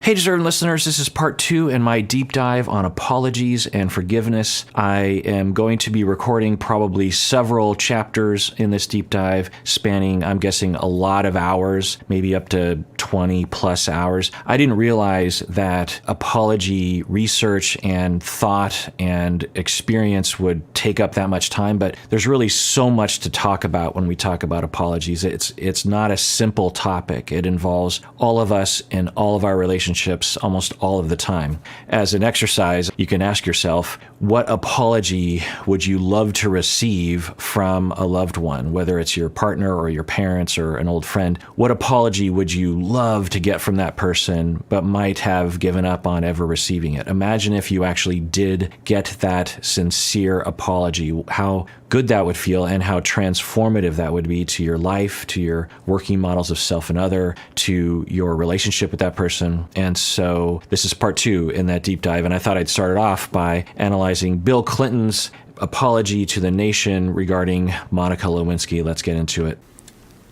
Hey, deserving listeners, this is part 2 in my deep dive on apologies and forgiveness. I am going to be recording probably several chapters in this deep dive, spanning, I'm guessing, a lot of hours, maybe up to 20 plus hours. I didn't realize that apology research and thought and experience would take up that much time, but there's really so much to talk about when we talk about apologies. It's not a simple topic. It involves all of us in all of our relationships almost all of the time. As an exercise, you can ask yourself, what apology would you love to receive from a loved one, whether it's your partner or your parents or an old friend? What apology would you love to get from that person but might have given up on ever receiving it? Imagine if you actually did get that sincere apology, how good that would feel and how transformative that would be to your life, to your working models of self and other, to your relationship with that person. And so this is part 2 in that deep dive. And I thought I'd start it off by analyzing Bill Clinton's apology to the nation regarding Monica Lewinsky. Let's get into it.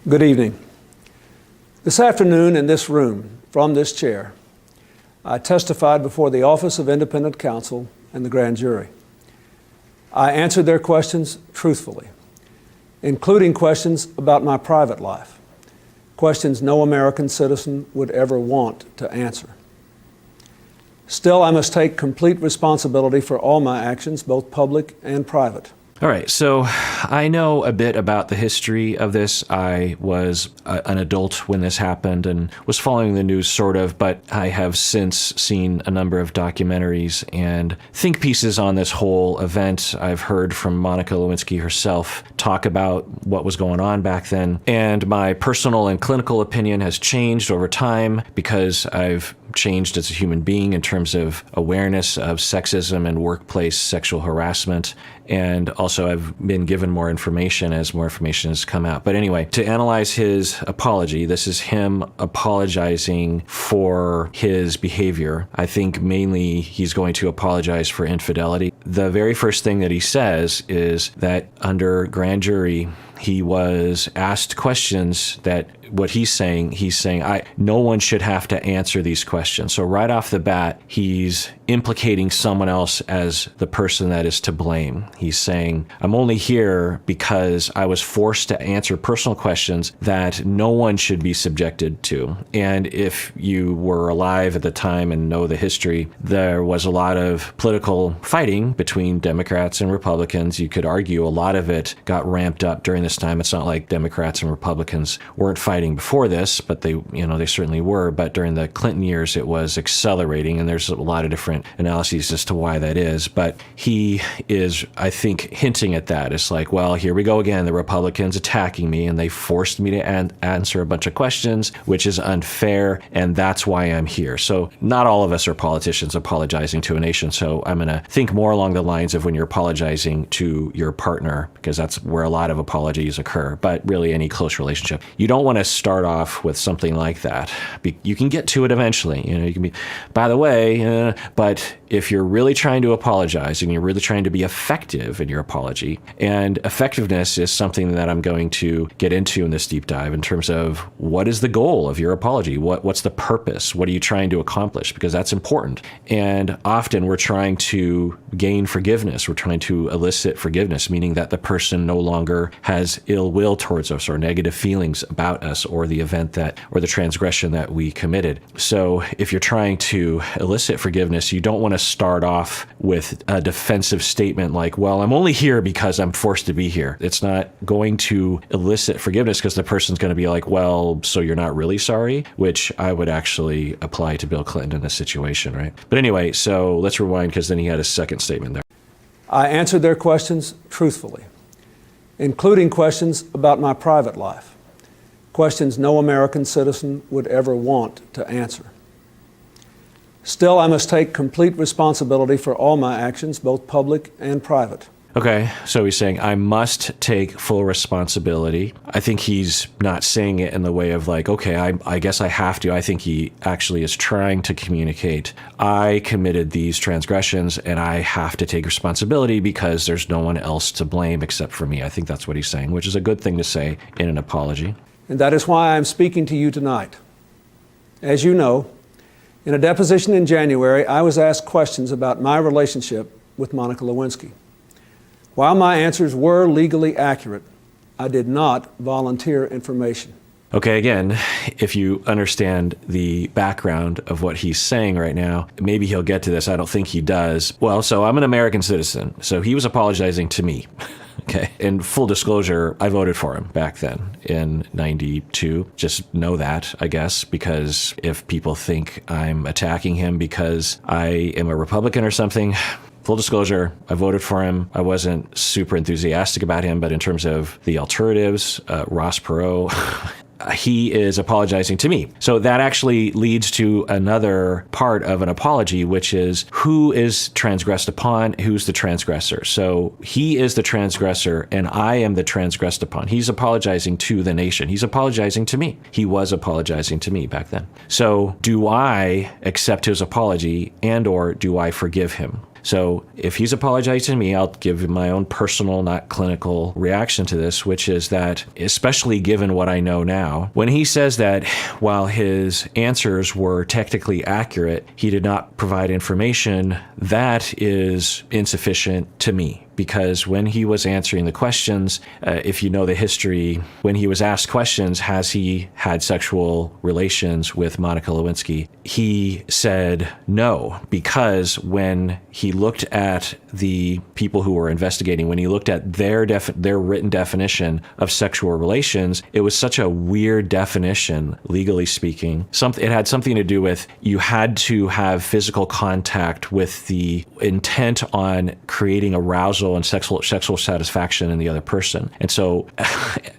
Good evening. This afternoon in this room, from this chair, I testified before the Office of Independent Counsel and the grand jury. I answered their questions truthfully, including questions about my private life, questions no American citizen would ever want to answer. Still, I must take complete responsibility for all my actions, both public and private. All right, so I know a bit about the history of this. I was an adult when this happened and was following the news sort of, but I have since seen a number of documentaries and think pieces on this whole event. I've heard from Monica Lewinsky herself talk about what was going on back then, and my personal and clinical opinion has changed over time because I've changed as a human being in terms of awareness of sexism and workplace sexual harassment. And also I've been given more information as more information has come out. But anyway, to analyze his apology, this is him apologizing for his behavior. I think mainly he's going to apologize for infidelity. The very first thing that he says is that under grand jury, he was asked questions that what he's saying, no one should have to answer these questions. So right off the bat, he's implicating someone else as the person that is to blame. He's saying, I'm only here because I was forced to answer personal questions that no one should be subjected to. And if you were alive at the time and know the history, there was a lot of political fighting between Democrats and Republicans. You could argue a lot of it got ramped up during this time. It's not like Democrats and Republicans weren't fighting before this, but they certainly were. But during the Clinton years, it was accelerating, and there's a lot of different analyses as to why that is. But he is, I think, hinting at that. It's like, well, here we go again. The Republicans attacking me, and they forced me to answer a bunch of questions, which is unfair, and that's why I'm here. So not all of us are politicians apologizing to a nation. So I'm going to think more along the lines of when you're apologizing to your partner, because that's where a lot of apologies occur, but really any close relationship. You don't want to start off with something like that. You can get to it eventually. You can be, by the way, but if you're really trying to apologize and you're really trying to be effective in your apology, and effectiveness is something that I'm going to get into in this deep dive in terms of what is the goal of your apology? What's the purpose? What are you trying to accomplish? Because that's important. And often we're trying to gain forgiveness. We're trying to elicit forgiveness, meaning that the person no longer has ill will towards us or negative feelings about us or the event that, or the transgression that we committed. So if you're trying to elicit forgiveness, you don't want to start off with a defensive statement like, well, I'm only here because I'm forced to be here. It's not going to elicit forgiveness because the person's going to be like, well, so you're not really sorry, which I would actually apply to Bill Clinton in this situation, right? But anyway, so let's rewind because then he had a second statement there. I answered their questions truthfully, including questions about my private life, questions no American citizen would ever want to answer. Still, I must take complete responsibility for all my actions, both public and private. Okay, so he's saying, I must take full responsibility. I think he's not saying it in the way of like, okay, I guess I have to. I think he actually is trying to communicate, I committed these transgressions and I have to take responsibility because there's no one else to blame except for me. I think that's what he's saying, which is a good thing to say in an apology. And that is why I'm speaking to you tonight. As you know, In a deposition in January, I was asked questions about my relationship with Monica Lewinsky. While my answers were legally accurate, I did not volunteer information. Okay, again, if you understand the background of what he's saying right now, maybe he'll get to this. I don't think he does. Well, so I'm an American citizen, so he was apologizing to me. Okay. In full disclosure, I voted for him back then in 92. Just know that, I guess, because if people think I'm attacking him because I am a Republican or something, full disclosure, I voted for him. I wasn't super enthusiastic about him, but in terms of the alternatives, Ross Perot, he is apologizing to me. So that actually leads to another part of an apology, which is who is transgressed upon, who's the transgressor. So he is the transgressor and I am the transgressed upon. He's apologizing to the nation. He's apologizing to me. He was apologizing to me back then. So do I accept his apology and or do I forgive him? So if he's apologizing to me, I'll give my own personal, not clinical reaction to this, which is that, especially given what I know now, when he says that while his answers were technically accurate, he did not provide information, that is insufficient to me. Because when he was answering the questions, if you know the history, when he was asked questions, has he had sexual relations with Monica Lewinsky? He said no, because when he looked at the people who were investigating, when he looked at their written definition of sexual relations, it was such a weird definition, legally speaking. It had something to do with you had to have physical contact with the intent on creating arousal and sexual satisfaction in the other person. And so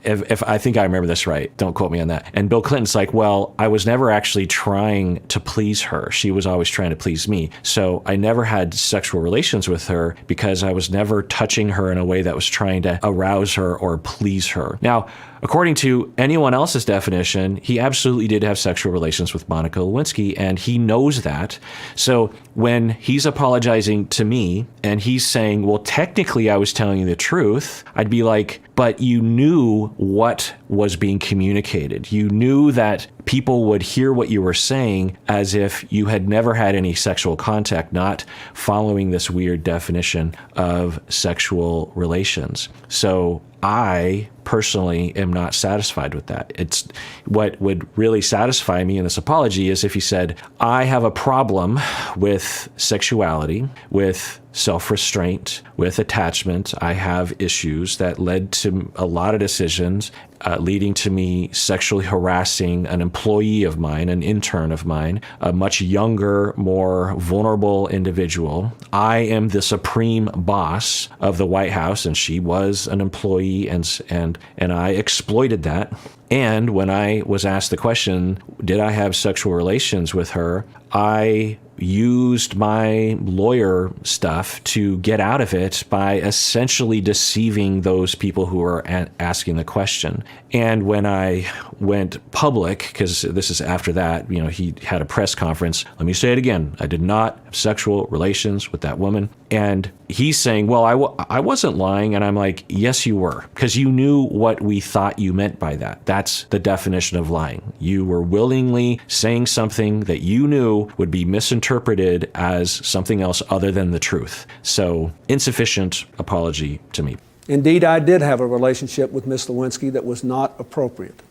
if I think I remember this right, don't quote me on that. And Bill Clinton's like, well, I was never actually trying to please her. She was always trying to please me. So I never had sexual relations with her because I was never touching her in a way that was trying to arouse her or please her. Now, according to anyone else's definition, he absolutely did have sexual relations with Monica Lewinsky, and he knows that. So when he's apologizing to me and he's saying, well, technically I was telling you the truth, I'd be like, but you knew what was being communicated. You knew that people would hear what you were saying as if you had never had any sexual contact, not following this weird definition of sexual relations. So I personally am not satisfied with that. It's what would really satisfy me in this apology is if he said, I have a problem with sexuality, with self-restraint, with attachment. I have issues that led to a lot of decisions leading to me sexually harassing an employee of mine, an intern of mine, a much younger, more vulnerable individual. I am the supreme boss of the White House, and she was an employee, and I exploited that. And when I was asked the question, did I have sexual relations with her, I used my lawyer stuff to get out of it by essentially deceiving those people who were asking the question. And when I went public, because this is after that, he had a press conference. Let me say it again. I did not have sexual relations with that woman. And he's saying, well, I wasn't lying. And I'm like, yes, you were, because you knew what we thought you meant by that. That's the definition of lying. You were willingly saying something that you knew would be misinterpreted as something else other than the truth. So insufficient apology to me. Indeed, I did have a relationship with Miss Lewinsky that was not appropriate.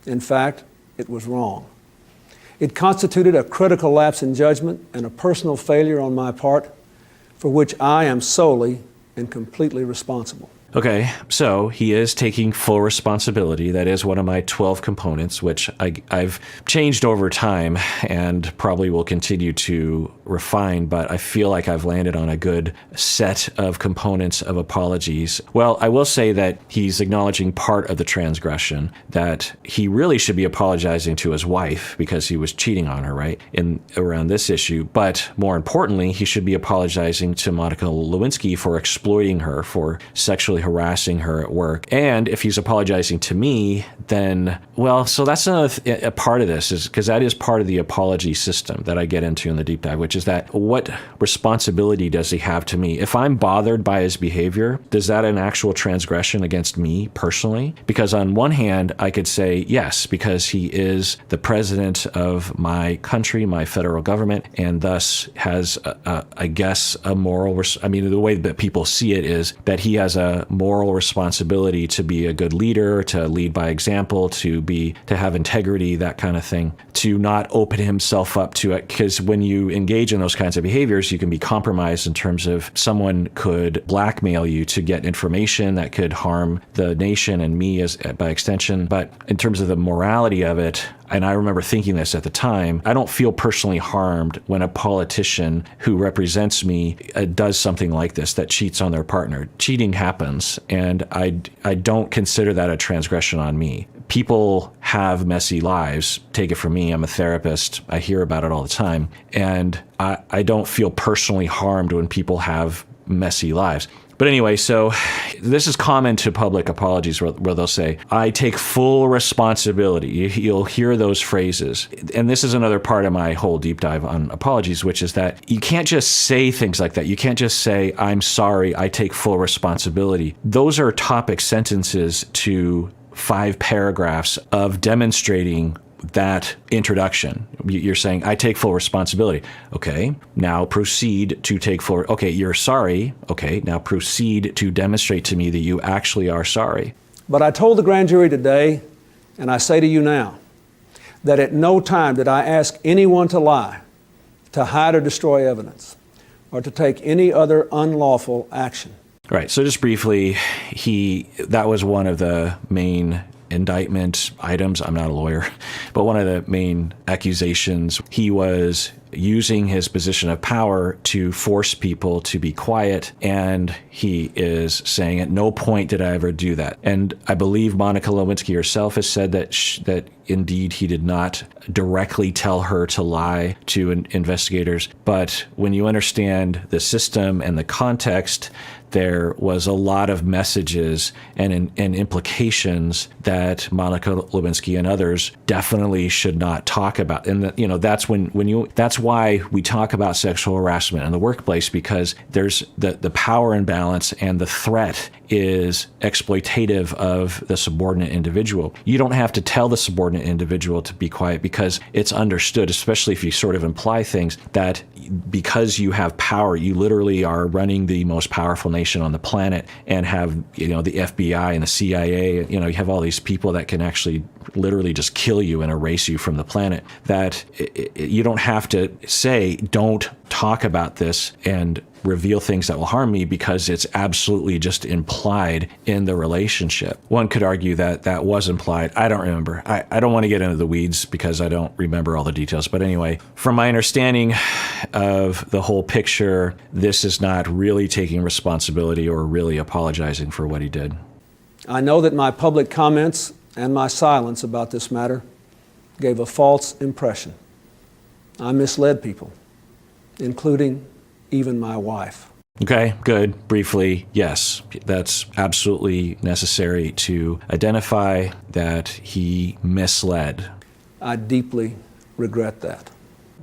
In fact, it was wrong. It constituted a critical lapse in judgment and a personal failure on my part for which I am solely and completely responsible. Okay, so he is taking full responsibility. That is one of my 12 components, which I've changed over time and probably will continue to refine, but I feel like I've landed on a good set of components of apologies. Well, I will say that he's acknowledging part of the transgression, that he really should be apologizing to his wife because he was cheating on her, right, around this issue. But more importantly, he should be apologizing to Monica Lewinsky for exploiting her, for sexually sexually harassing her at work. And if he's apologizing to me, then, well, so that's a part of this, is because that is part of the apology system that I get into in the deep dive, which is that what responsibility does he have to me? If I'm bothered by his behavior, does that an actual transgression against me personally? Because on one hand, I could say yes, because he is the president of my country, my federal government, and thus has, I guess, a moral, the way that people see it is that he has a moral responsibility to be a good leader, to lead by example, to have integrity, that kind of thing, to not open himself up to it. Because when you engage in those kinds of behaviors, you can be compromised in terms of someone could blackmail you to get information that could harm the nation and me as by extension. But in terms of the morality of it, and I remember thinking this at the time, I don't feel personally harmed when a politician who represents me does something like this, that cheats on their partner. Cheating happens, and I don't consider that a transgression on me. People have messy lives. Take it from me, I'm a therapist. I hear about it all the time. And I don't feel personally harmed when people have messy lives. But anyway, so this is common to public apologies where they'll say, I take full responsibility. You'll hear those phrases. And this is another part of my whole deep dive on apologies, which is that you can't just say things like that. You can't just say, I'm sorry, I take full responsibility. Those are topic sentences to 5 paragraphs of demonstrating that introduction. You're saying, I take full responsibility. Okay, now proceed to take full, okay, you're sorry. Okay, now proceed to demonstrate to me that you actually are sorry. But I told the grand jury today, and I say to you now, that at no time did I ask anyone to lie, to hide or destroy evidence, or to take any other unlawful action. Right, so just briefly, that was one of the main indictment items. I'm not a lawyer, but one of the main accusations, he was using his position of power to force people to be quiet, and he is saying at no point did I ever do that. And I believe Monica Lewinsky herself has said that indeed he did not directly tell her to lie to investigators. But when you understand the system and the context, there was a lot of messages and implications that Monica Lewinsky and others definitely should not talk about. And that's why we talk about sexual harassment in the workplace, because there's the power imbalance, and the threat is exploitative of the subordinate individual. You don't have to tell the subordinate individual to be quiet, because it's understood, especially if you sort of imply things, that because you have power, you literally are running the most powerful nation on the planet, and have, the FBI and the CIA, you have all these people that can actually literally just kill you and erase you from the planet, that you don't have to say, don't talk about this and reveal things that will harm me, because it's absolutely just implied in the relationship. One could argue that that was implied. I don't remember. I don't want to get into the weeds because I don't remember all the details. But anyway, from my understanding of the whole picture, this is not really taking responsibility or really apologizing for what he did. I know that my public comments and my silence about this matter gave a false impression. I misled people, including even my wife. Okay, good. Briefly, yes, that's absolutely necessary to identify that he misled. I deeply regret that.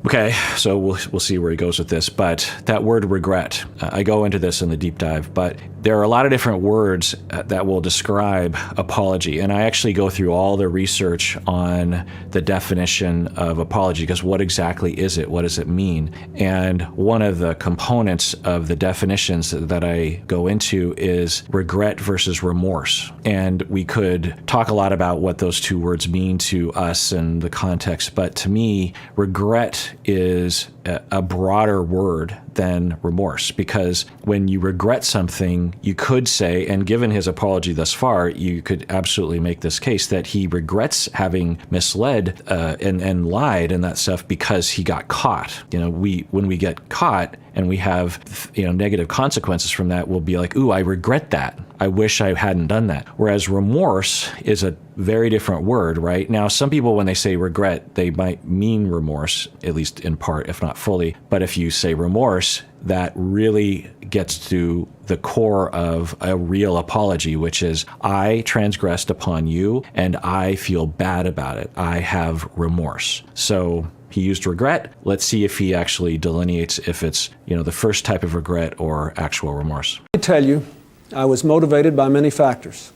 Okay, so we'll see where he goes with this, but that word regret, I go into this in the deep dive, but there are a lot of different words that will describe apology, and I actually go through all the research on the definition of apology, because what exactly is it? What does it mean? And one of the components of the definitions that I go into is regret versus remorse, and we could talk a lot about what those two words mean to us and the context, but to me, regret is a broader word than remorse, because when you regret something, you could say, and given his apology thus far, you could absolutely make this case that he regrets having misled and lied and that stuff because he got caught. When we get caught and we have negative consequences from that, we'll be like, ooh, I regret that. I wish I hadn't done that. Whereas remorse is a very different word, right? Now, some people, when they say regret, they might mean remorse, at least in part, if not not fully. But if you say remorse, that really gets to the core of a real apology, which is, I transgressed upon you and I feel bad about it. I have remorse. So he used regret. Let's see if he actually delineates if it's, the first type of regret or actual remorse. I tell you, I was motivated by many factors.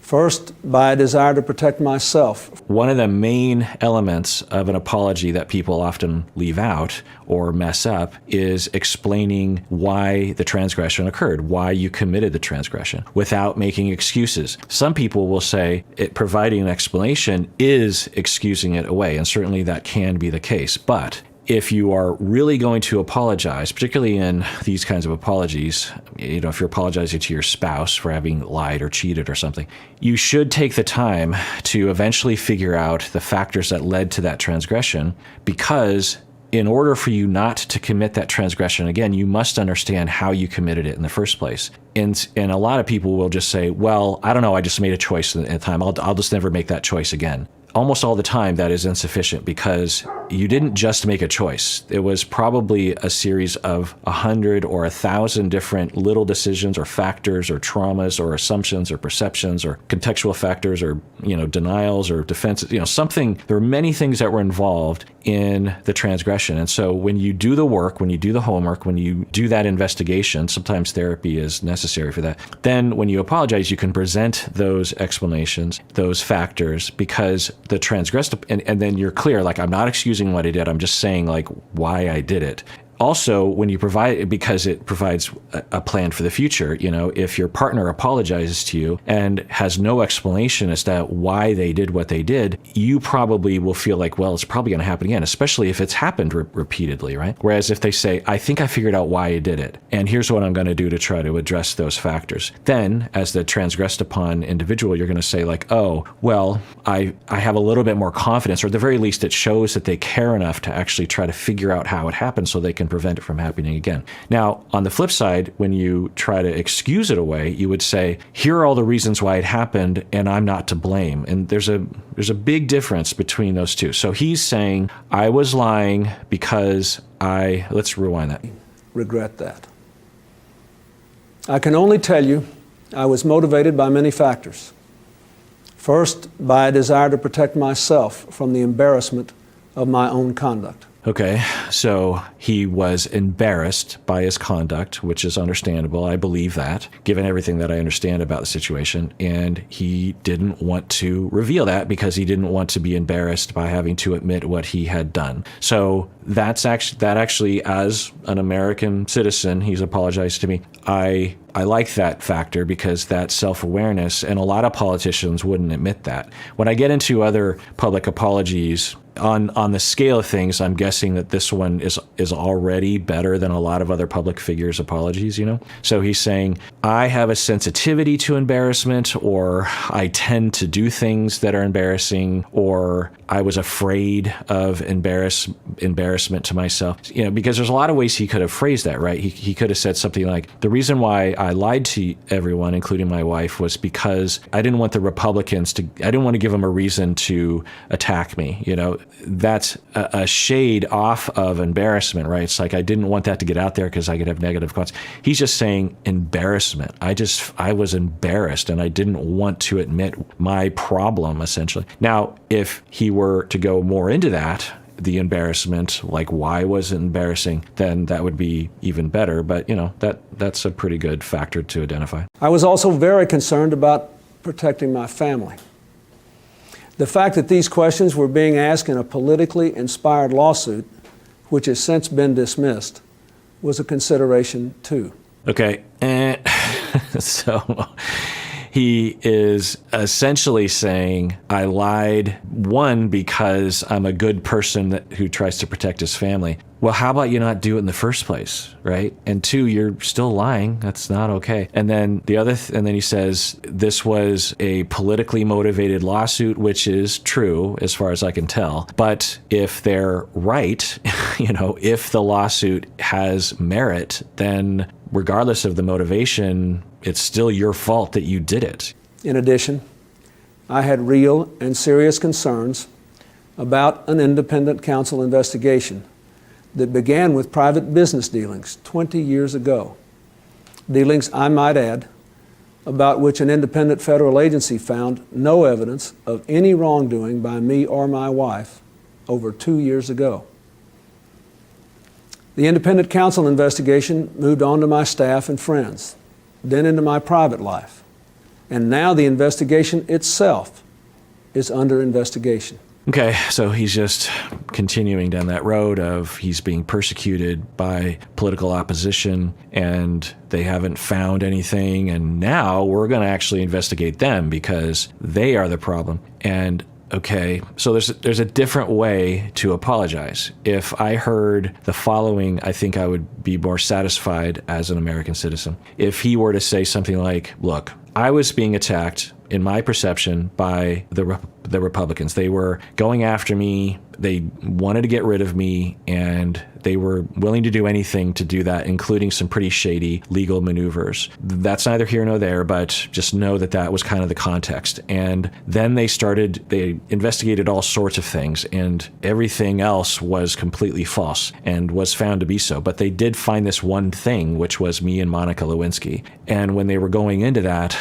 First, by a desire to protect myself. One of the main elements of an apology that people often leave out or mess up is explaining why the transgression occurred, why you committed the transgression, without making excuses. Some people will say providing an explanation is excusing it away, and certainly that can be the case. But if you are really going to apologize, particularly in these kinds of apologies, if you're apologizing to your spouse for having lied or cheated or something, you should take the time to eventually figure out the factors that led to that transgression, because in order for you not to commit that transgression again, you must understand how you committed it in the first place. And a lot of people will just say, well, I don't know, I just made a choice at the time. I'll just never make that choice again. Almost all the time, that is insufficient, because you didn't just make a choice. It was probably a series of 100 or 1,000 different little decisions or factors or traumas or assumptions or perceptions or contextual factors or, denials or defenses, something. There are many things that were involved in the transgression. And so when you do the work, when you do the homework, when you do that investigation, sometimes therapy is necessary for that. Then when you apologize, you can present those explanations, those factors, because the transgressed, and then you're clear, like, I'm not excusing what I did, I'm just saying, like, why I did it. Also, when you provide, because it provides a plan for the future, if your partner apologizes to you and has no explanation as to why they did what they did, you probably will feel like, well, it's probably going to happen again, especially if it's happened repeatedly, right? Whereas if they say, I think I figured out why I did it, and here's what I'm going to do to try to address those factors. Then, as the transgressed upon individual, you're going to say, like, oh, well, I have a little bit more confidence, or at the very least, it shows that they care enough to actually try to figure out how it happened so they can prevent it from happening again. Now, on the flip side, when you try to excuse it away, you would say, here are all the reasons why it happened, and I'm not to blame. And there's a big difference between those two. So he's saying, I was lying because let's rewind that. Regret that. I can only tell you, I was motivated by many factors. First, by a desire to protect myself from the embarrassment of my own conduct. Okay, so he was embarrassed by his conduct, which is understandable. I believe that, given everything that I understand about the situation. And he didn't want to reveal that because he didn't want to be embarrassed by having to admit what he had done. So that actually, as an American citizen, he's apologized to me. I like that factor, because that's self-awareness, and a lot of politicians wouldn't admit that. When I get into other public apologies, on the scale of things, I'm guessing that this one is already better than a lot of other public figures' apologies, So he's saying, I have a sensitivity to embarrassment, or I tend to do things that are embarrassing, or I was afraid of embarrassment to myself. Because there's a lot of ways he could have phrased that, right? He could have said something like, the reason why I lied to everyone, including my wife, was because I didn't want the Republicans I didn't want to give them a reason to attack me, That's a shade off of embarrassment, right? It's like, I didn't want that to get out there because I could have negative consequences. He's just saying embarrassment. I was embarrassed and I didn't want to admit my problem, essentially. Now, if he were to go more into that, the embarrassment, like why was it embarrassing, then that would be even better. But, that's a pretty good factor to identify. I was also very concerned about protecting my family. The fact that these questions were being asked in a politically inspired lawsuit, which has since been dismissed, was a consideration too. Okay, so he is essentially saying, I lied, one, because I'm a good person who tries to protect his family. Well, how about you not do it in the first place, right? And two, you're still lying. That's not okay. And then and then he says, this was a politically motivated lawsuit, which is true as far as I can tell. But if they're right, if the lawsuit has merit, then regardless of the motivation, it's still your fault that you did it. In addition, I had real and serious concerns about an independent counsel investigation that began with private business dealings 20 years ago. Dealings, I might add, about which an independent federal agency found no evidence of any wrongdoing by me or my wife over 2 years ago. The independent counsel investigation moved on to my staff and friends, then into my private life, and now the investigation itself is under investigation. Okay, so he's just continuing down that road of he's being persecuted by political opposition and they haven't found anything, and now we're going to actually investigate them because they are the problem. And okay, so there's a different way to apologize. If I heard the following, I think I would be more satisfied as an American citizen. If he were to say something like, look, I was being attacked, in my perception, by the Republicans. They were going after me, they wanted to get rid of me, and they were willing to do anything to do that, including some pretty shady legal maneuvers. That's neither here nor there, but just know that that was kind of the context. And then they investigated all sorts of things, and everything else was completely false and was found to be so. But they did find this one thing, which was me and Monica Lewinsky. And when they were going into that,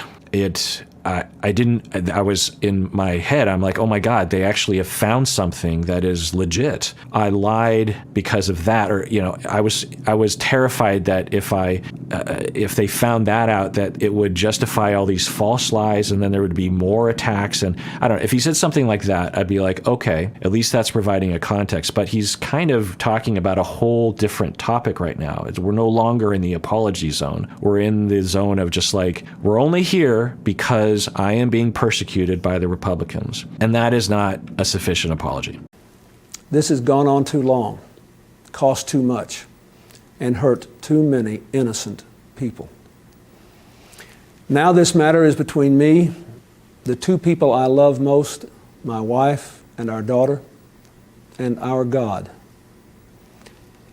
I was in my head, I'm like, oh my God, they actually have found something that is legit. I lied because of that, or, I was terrified that if they found that out, that it would justify all these false lies and then there would be more attacks. And I don't know, if he said something like that, I'd be like, okay, at least that's providing a context. But he's kind of talking about a whole different topic right now. We're no longer in the apology zone. We're in the zone of just like, we're only here because I am being persecuted by the Republicans. And that is not a sufficient apology. This has gone on too long, cost too much, and hurt too many innocent people. Now this matter is between me, the two people I love most, my wife and our daughter, and our God.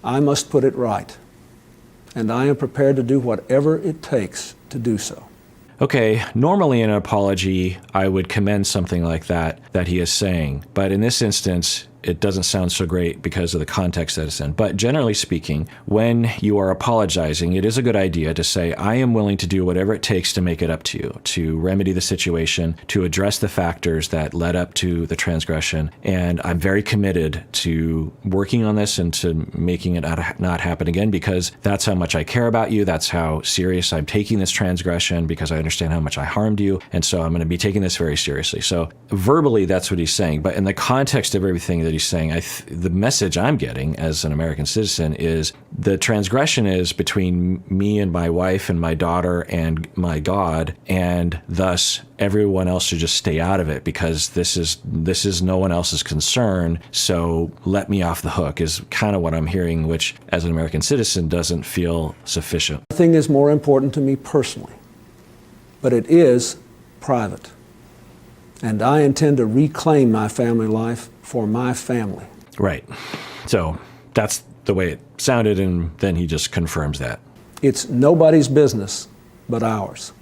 I must put it right, and I am prepared to do whatever it takes to do so. Okay, normally in an apology, I would commend something like that he is saying. But in this instance, it doesn't sound so great because of the context that it's in. But generally speaking, when you are apologizing, it is a good idea to say, I am willing to do whatever it takes to make it up to you, to remedy the situation, to address the factors that led up to the transgression. And I'm very committed to working on this and to making it not happen again, because that's how much I care about you. That's how serious I'm taking this transgression, because I understand how much I harmed you. And so I'm going to be taking this very seriously. So verbally, that's what he's saying. But in the context of everything that he's saying, the message I'm getting as an American citizen is the transgression is between me and my wife and my daughter and my God, and thus everyone else should just stay out of it because this is no one else's concern. So let me off the hook is kind of what I'm hearing, which as an American citizen doesn't feel sufficient. Nothing is more important to me personally, but it is private. And I intend to reclaim my family life for my family. Right. So that's the way it sounded, and then he just confirms that. It's nobody's business but ours.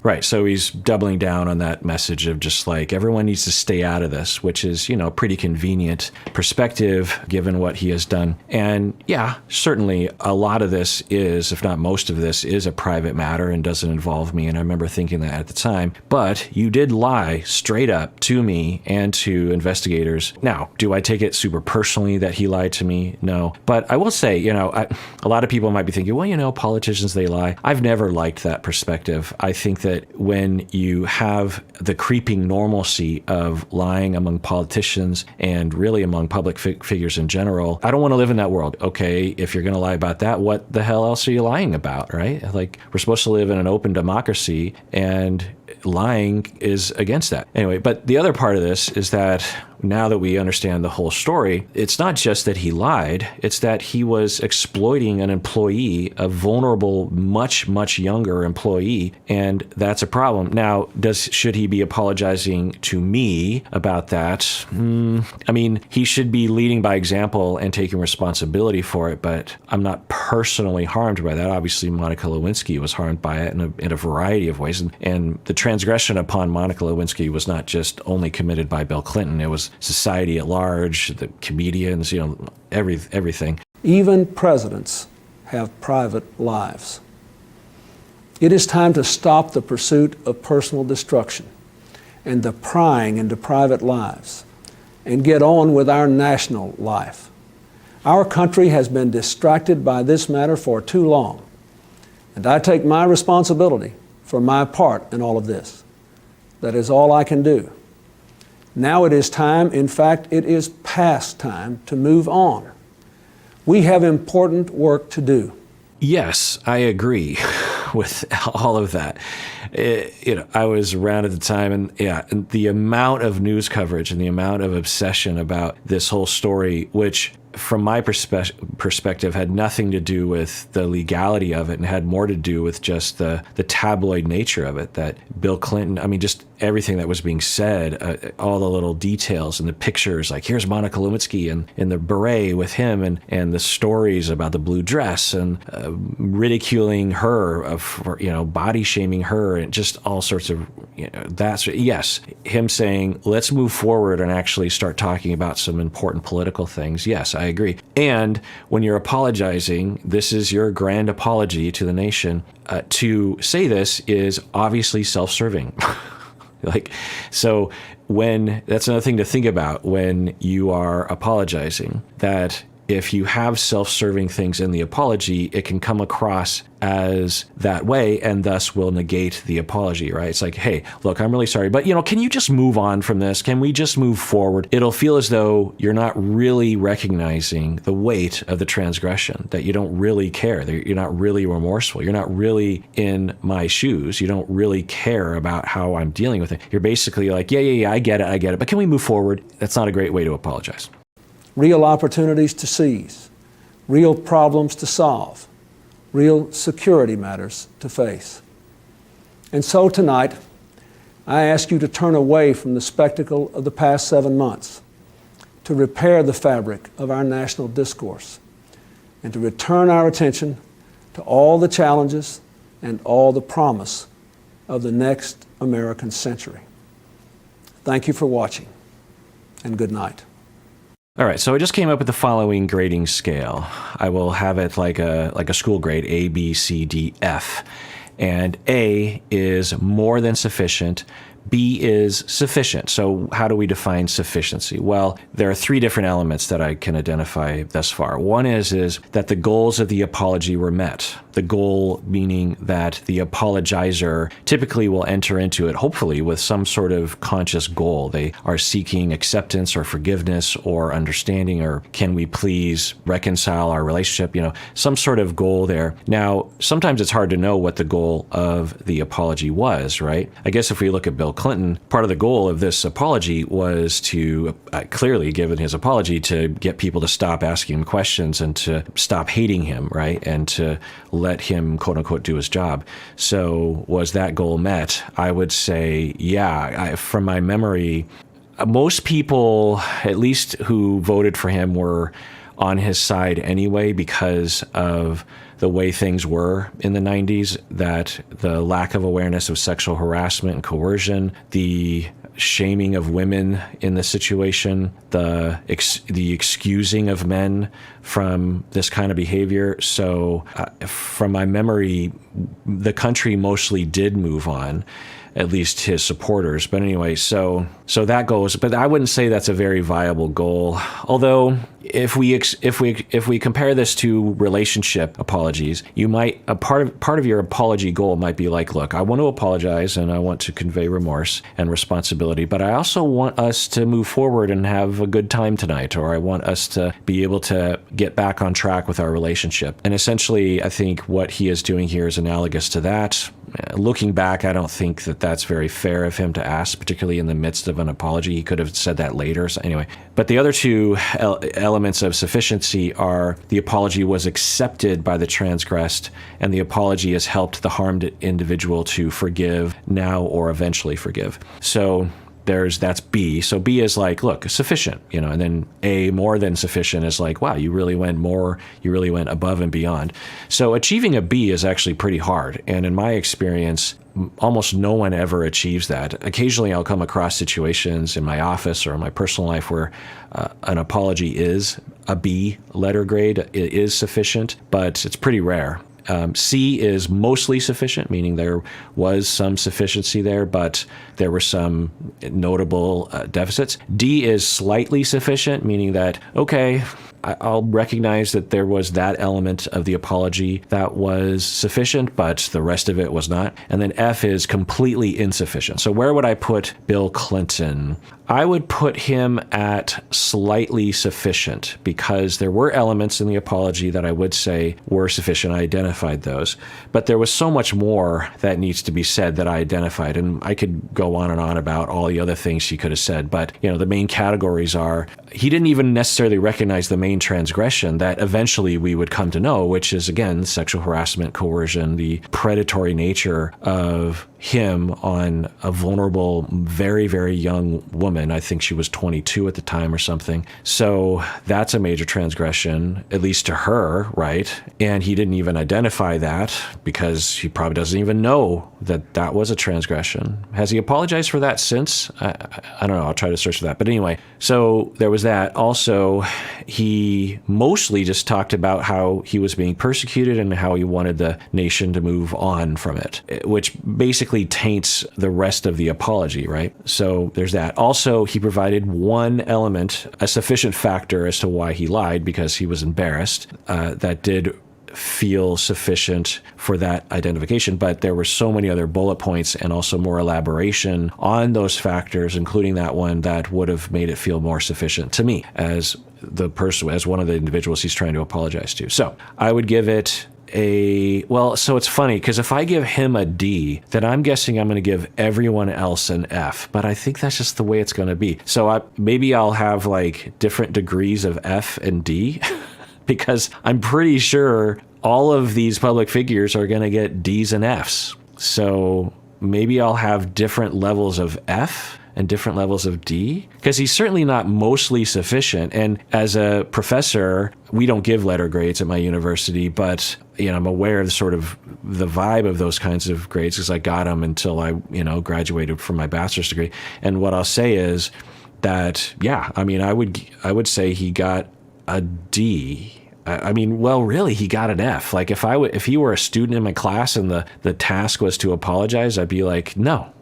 Right. So he's doubling down on that message of just like everyone needs to stay out of this, which is, pretty convenient perspective given what he has done. And yeah, certainly a lot of this is, if not most of this, is a private matter and doesn't involve me. And I remember thinking that at the time. But you did lie straight up to me and to investigators. Now, do I take it super personally that he lied to me? No. But I will say, a lot of people might be thinking, well, politicians, they lie. I've never liked that perspective. I think that when you have the creeping normalcy of lying among politicians and really among public figures in general, I don't want to live in that world. Okay, if you're going to lie about that, what the hell else are you lying about, right? Like, we're supposed to live in an open democracy, and lying is against that. Anyway, but the other part of this is that now that we understand the whole story, it's not just that he lied, it's that he was exploiting an employee, a vulnerable, much, much younger employee, and that's a problem. Now, should he be apologizing to me about that? He should be leading by example and taking responsibility for it, but I'm not personally harmed by that. Obviously, Monica Lewinsky was harmed by it in a variety of ways, and the transgression upon Monica Lewinsky was not just only committed by Bill Clinton, it was society at large, the comedians, everything. Even presidents have private lives. It is time to stop the pursuit of personal destruction and the prying into private lives and get on with our national life. Our country has been distracted by this matter for too long, and I take my responsibility for my part in all of this. That is all I can do. Now it is time, in fact, it is past time to move on. We have important work to do. Yes, I agree with all of that. I was around at the time, and the amount of news coverage and the amount of obsession about this whole story, which from my perspective had nothing to do with the legality of it and had more to do with just the tabloid nature of it, that Bill Clinton, I mean, just everything that was being said, all the little details and the pictures, like here's Monica Lewinsky in the beret with him, and the stories about the blue dress and ridiculing her, for body shaming her, and just all sorts of, yes, him saying, let's move forward and actually start talking about some important political things. Yes, I agree. And when you're apologizing, this is your grand apology to the nation. To say this is obviously self-serving. So that's another thing to think about when you are apologizing, that if you have self-serving things in the apology, it can come across as that way and thus will negate the apology, right? It's like, hey, look, I'm really sorry, but can you just move on from this? Can we just move forward? It'll feel as though you're not really recognizing the weight of the transgression, that you don't really care, that you're not really remorseful, you're not really in my shoes, you don't really care about how I'm dealing with it. You're basically like, yeah, I get it, but can we move forward? That's not a great way to apologize. Real opportunities to seize, real problems to solve, real security matters to face. And so tonight, I ask you to turn away from the spectacle of the past 7 months, to repair the fabric of our national discourse, and to return our attention to all the challenges and all the promise of the next American century. Thank you for watching, and good night. All right, so I just came up with the following grading scale. I will have it like a school grade, A, B, C, D, F. And A is more than sufficient. B is sufficient. So how do we define sufficiency? Well, there are 3 different elements that I can identify thus far. One is that the goals of the apology were met. The goal meaning that the apologizer typically will enter into it, hopefully, with some sort of conscious goal. They are seeking acceptance or forgiveness or understanding, or can we please reconcile our relationship? Some sort of goal there. Now, sometimes it's hard to know what the goal of the apology was, right? I guess if we look at Bill Clinton, part of the goal of this apology was to, clearly given his apology, to get people to stop asking him questions and to stop hating him, right? And to let him, quote unquote, do his job. So was that goal met? I would say, yeah. From my memory, most people, at least who voted for him, were on his side anyway because of the way things were in the 90s, that the lack of awareness of sexual harassment and coercion, the shaming of women in the situation, the excusing of men from this kind of behavior. So from my memory, the country mostly did move on, at least his supporters. But anyway, so that goes. But I wouldn't say that's a very viable goal. Although, if we compare this to relationship apologies, you might part of your apology goal might be like, look, I want to apologize and I want to convey remorse and responsibility, but I also want us to move forward and have a good time tonight, or I want us to be able to get back on track with our relationship. And essentially, I think what he is doing here is analogous to that. Looking back, I don't think that that's very fair of him to ask, particularly in the midst of an apology. He could have said that later. So anyway, but the other 2 elements of sufficiency are the apology was accepted by the transgressed, and the apology has helped the harmed individual to forgive now or eventually forgive. So that's B. So B is like, look, sufficient, and then A, more than sufficient, is like, wow, you really went above and beyond. So achieving a B is actually pretty hard. And in my experience, almost no one ever achieves that. Occasionally I'll come across situations in my office or in my personal life where an apology is a B letter grade. It is sufficient, but it's pretty rare. C is mostly sufficient, meaning there was some sufficiency there, but there were some notable deficits. D is slightly sufficient, meaning that, okay, I'll recognize that there was that element of the apology that was sufficient, but the rest of it was not. And then F is completely insufficient. So where would I put Bill Clinton? I would put him at slightly sufficient because there were elements in the apology that I would say were sufficient. I identified those. But there was so much more that needs to be said that I identified. And I could go on and on about all the other things he could have said. But, the main categories are, he didn't even necessarily recognize the main transgression that eventually we would come to know, which is, again, sexual harassment, coercion, the predatory nature of him on a vulnerable, very, very young woman. I think she was 22 at the time or something. So that's a major transgression, at least to her, right? And he didn't even identify that because he probably doesn't even know that that was a transgression. Has he apologized for that since? I don't know. I'll try to search for that. But anyway, so there was that. Also, he mostly just talked about how he was being persecuted and how he wanted the nation to move on from it, which basically taints the rest of the apology, right? So there's that. Also, he provided one element, a sufficient factor as to why he lied, because he was embarrassed. That did feel sufficient for that identification, but there were so many other bullet points and also more elaboration on those factors, including that one, that would have made it feel more sufficient to me as the person, as one of the individuals he's trying to apologize to. So I would give it so it's funny because if I give him a D, then I'm guessing I'm going to give everyone else an F, but I think that's just the way it's going to be. So maybe I'll have like different degrees of F and D because I'm pretty sure all of these public figures are going to get Ds and Fs. So maybe I'll have different levels of F and different levels of D, because he's certainly not mostly sufficient. And as a professor, we don't give letter grades at my university, but I'm aware of sort of the vibe of those kinds of grades because I got them until I graduated from my bachelor's degree. And what I'll say is that I would say he got a D. Really, he got an F. Like if he were a student in my class and the task was to apologize, I'd be like, no.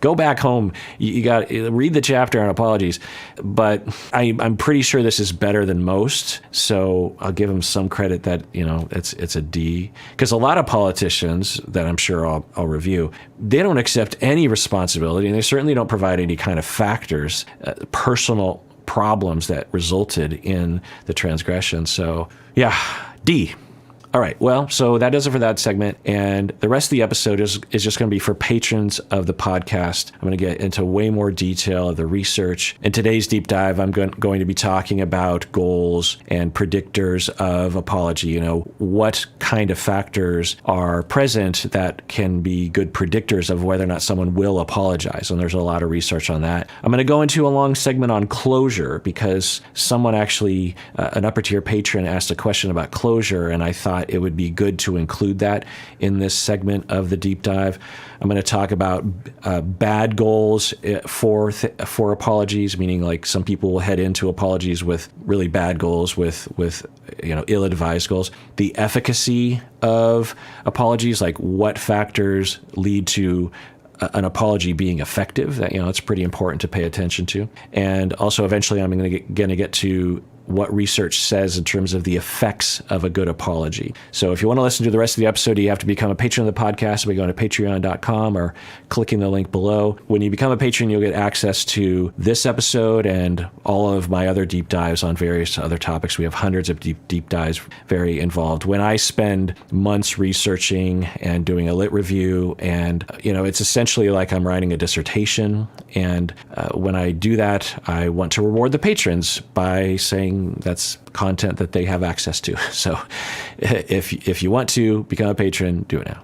Go back home. You got to read the chapter on apologies. But I'm pretty sure this is better than most. So I'll give him some credit that, it's a D. Because a lot of politicians that I'm sure I'll review, they don't accept any responsibility, and they certainly don't provide any kind of factors, personal problems that resulted in the transgression. So D. All right, well, so that does it for that segment. And the rest of the episode is just going to be for patrons of the podcast. I'm going to get into way more detail of the research. In today's deep dive, I'm going to be talking about goals and predictors of apology. What kind of factors are present that can be good predictors of whether or not someone will apologize. And there's a lot of research on that. I'm going to go into a long segment on closure because someone actually, an upper tier patron, asked a question about closure, and I thought it would be good to include that in this segment of the deep dive. I'm going to talk about bad goals for apologies, meaning like some people will head into apologies with really bad goals, with ill-advised goals. The efficacy of apologies, like what factors lead to an apology being effective. That it's pretty important to pay attention to. And also, eventually, I'm going to get to what research says in terms of the effects of a good apology. So if you want to listen to the rest of the episode, you have to become a patron of the podcast by going to patreon.com or clicking the link below. When you become a patron, you'll get access to this episode and all of my other deep dives on various other topics. We have hundreds of deep dives, very involved. When I spend months researching and doing a lit review, and it's essentially like I'm writing a dissertation. And when I do that, I want to reward the patrons by saying that's content that they have access to. So if you want to become a patron, do it now.